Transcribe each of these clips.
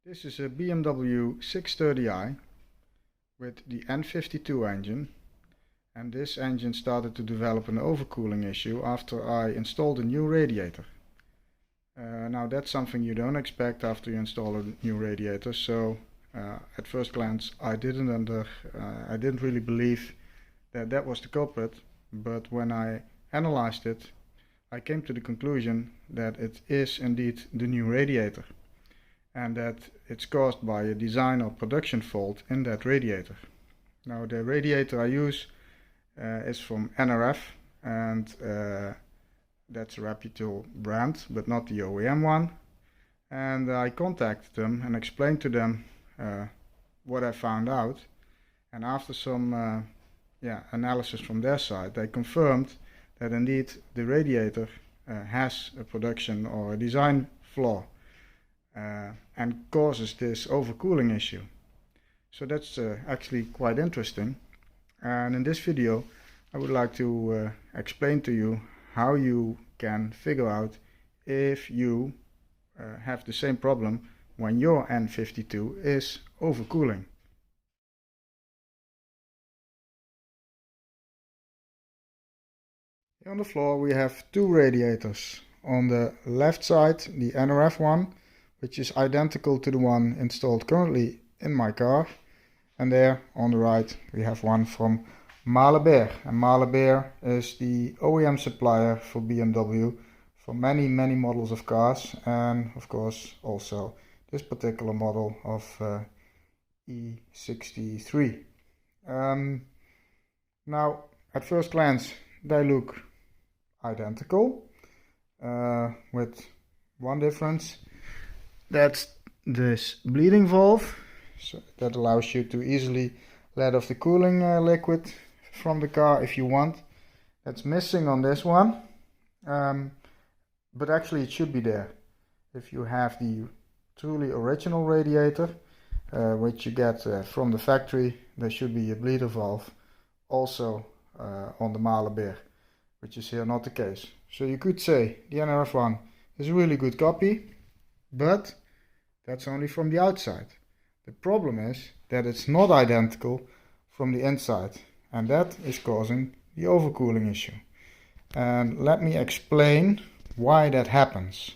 This is a BMW 630i with the n52 engine, and this engine started to develop an overcooling issue after I installed a new radiator. Now that's something you don't expect after you install a new radiator, so at first glance I didn't really believe that that was the culprit, but when I analyzed it I came to the conclusion that it is indeed the new radiator, and that it's caused by a design or production fault in that radiator. Now the radiator I use is from NRF, and that's a reputable brand, but not the OEM one. And I contacted them and explained to them what I found out, and after some analysis from their side, they confirmed that indeed the radiator has a production or a design flaw and causes this overcooling issue. So that's actually quite interesting, and in this video I would like to explain to you how you can figure out if you have the same problem when your n52 is overcooling. Here on the floor we have two radiators. On the left side the NRF one, which is identical to the one installed currently in my car, and there on the right we have one from Mahle, and Mahle is the OEM supplier for BMW for many models of cars, and of course also this particular model of E63. Now at first glance they look identical, with one difference. That's this bleeding valve, so that allows you to easily let off the cooling liquid from the car if you want. That's missing on this one, but actually it should be there. If you have the truly original radiator, which you get from the factory, there should be a bleeder valve also on the Mahle, which is here not the case. So you could say the NRF one is a really good copy, but that's only from the outside. The problem is that it's not identical from the inside, and that is causing the overcooling issue. And let me explain why that happens.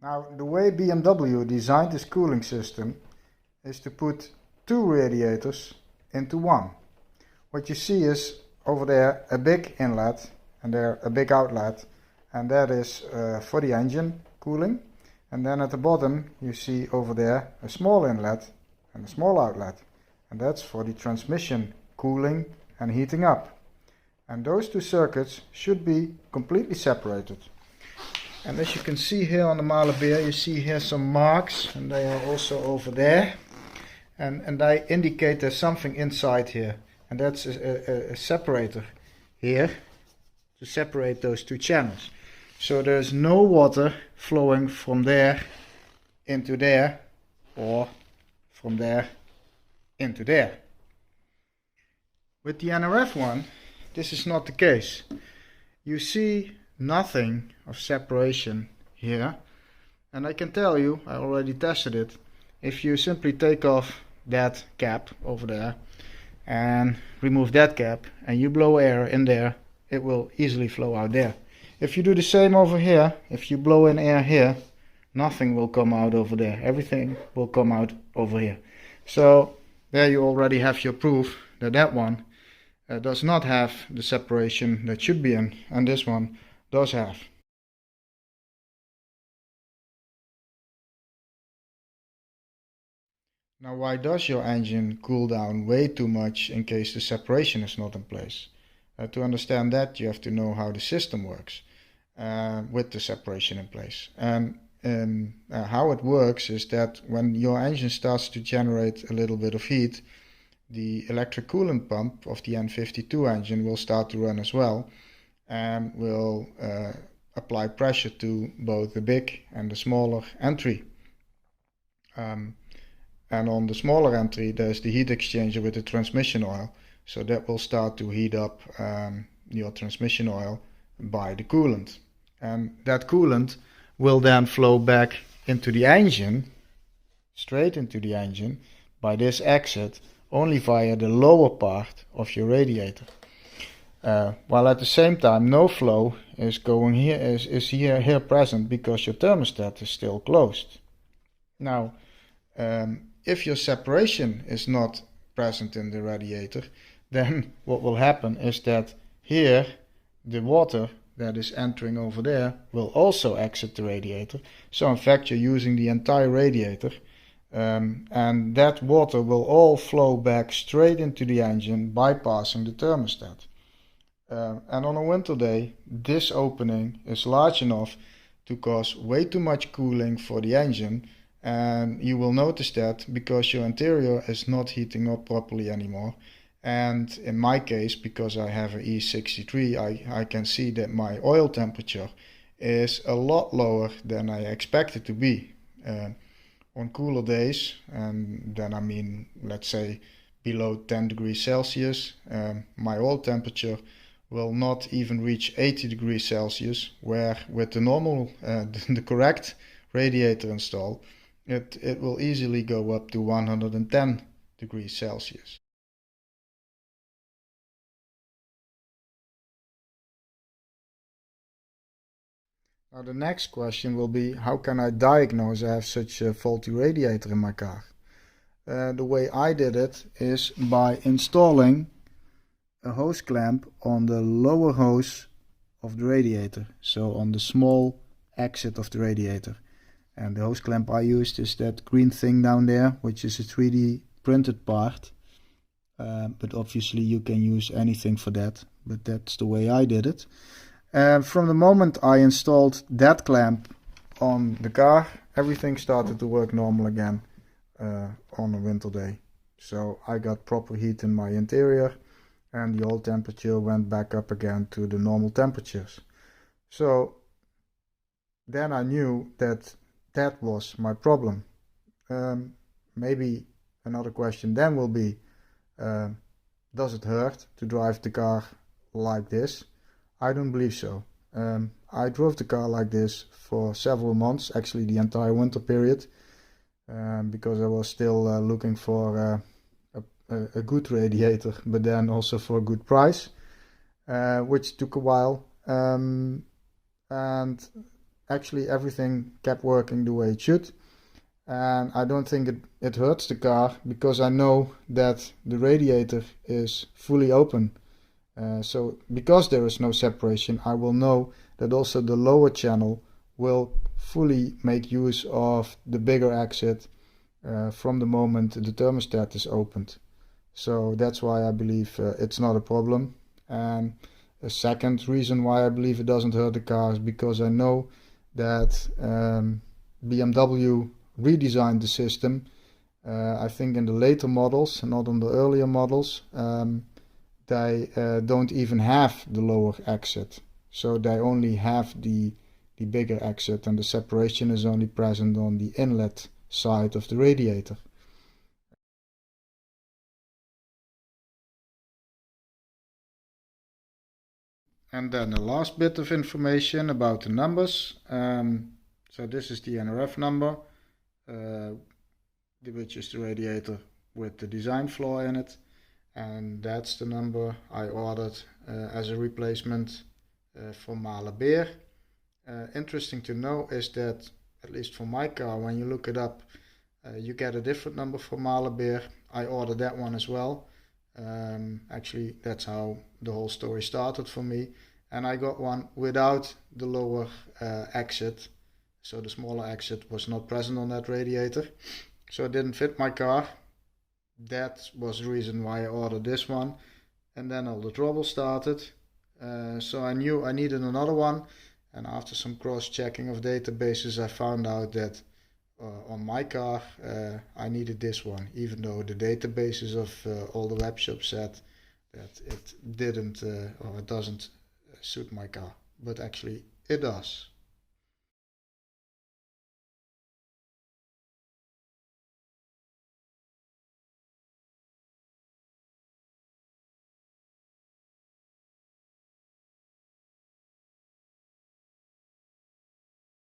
Now, the way BMW designed this cooling system is to put two radiators into one. What you see is over there a big inlet and there a big outlet, and that is for the engine cooling. And then at the bottom you see over there a small inlet and a small outlet, and that's for the transmission cooling and heating up. And those two circuits should be completely separated. And as you can see here on the Mahle, you see here some marks, and they are also over there, and they indicate there's something inside here, and that's a separator here to separate those two channels. So there's no water flowing from there into there, or from there into there. With the NRF one, this is not the case. You see nothing of separation here, and I can tell you, I already tested it, if you simply take off that cap over there and remove that cap and you blow air in there, it will easily flow out there. If you do the same over here, if you blow in air here, nothing will come out over there. Everything will come out over here. So there you already have your proof that that one does not have the separation that should be in, and this one does have. Now, why does your engine cool down way too much in case the separation is not in place? To understand that, you have to know how the system works with the separation in place. And how it works is that when your engine starts to generate a little bit of heat, the electric coolant pump of the n52 engine will start to run as well, and will apply pressure to both the big and the smaller entry. And on the smaller entry there's the heat exchanger with the transmission oil, so that will start to heat up your transmission oil by the coolant. and that coolant will then flow back into the engine, straight into the engine, by this exit, only via the lower part of your radiator. While at the same time no flow is going here, is here present because your thermostat is still closed. Now, if your separation is not present in the radiator, then what will happen is that here the water that is entering over there will also exit the radiator. So in fact you're using the entire radiator, and that water will all flow back straight into the engine, bypassing the thermostat. And on a winter day, this opening is large enough to cause way too much cooling for the engine, and you will notice that because your interior is not heating up properly anymore. And in my case, because I have an E63, I can see that my oil temperature is a lot lower than I expect it to be. On cooler days, and then I mean, let's say below 10 degrees Celsius, my oil temperature will not even reach 80 degrees Celsius, where with the normal, the correct radiator install, it will easily go up to 110 degrees Celsius. Now the next question will be, how can I diagnose I have such a faulty radiator in my car? The way I did it is by installing a hose clamp on the lower hose of the radiator, so on the small exit of the radiator. And the hose clamp I used is that green thing down there, which is a 3D printed part, but obviously you can use anything for that, but that's the way I did it. From the moment I installed that clamp on the car, everything started to work normal again on a winter day. So I got proper heat in my interior, and the oil temperature went back up again to the normal temperatures. So then I knew that that was my problem. Maybe another question then will be, does it hurt to drive the car like this? I don't believe so. I drove the car like this for several months, actually the entire winter period, because I was still looking for a good radiator, but then also for a good price, which took a while. And actually everything kept working the way it should. And I don't think it hurts the car, because I know that the radiator is fully open. So because there is no separation, I will know that also the lower channel will fully make use of the bigger exit from the moment the thermostat is opened. So that's why I believe it's not a problem. And a second reason why I believe it doesn't hurt the car is because I know that BMW redesigned the system. I think in the later models, not on the earlier models, they don't even have the lower exit. So they only have the bigger exit, and the separation is only present on the inlet side of the radiator. And then the last bit of information about the numbers. So this is the NRF number, which is the radiator with the design flaw in it. And that's the number I ordered as a replacement for Beer. Interesting to know is that, at least for my car, when you look it up, you get a different number for Beer. I ordered that one as well. Actually, that's how the whole story started for me. And I got one without the lower exit. So the smaller exit was not present on that radiator. So it didn't fit my car. That was the reason why I ordered this one. And then all the trouble started. So I knew I needed another one. And after some cross-checking of databases, I found out that on my car I needed this one, even though the databases of all the web shops said that it didn't or it doesn't suit my car, but actually it does.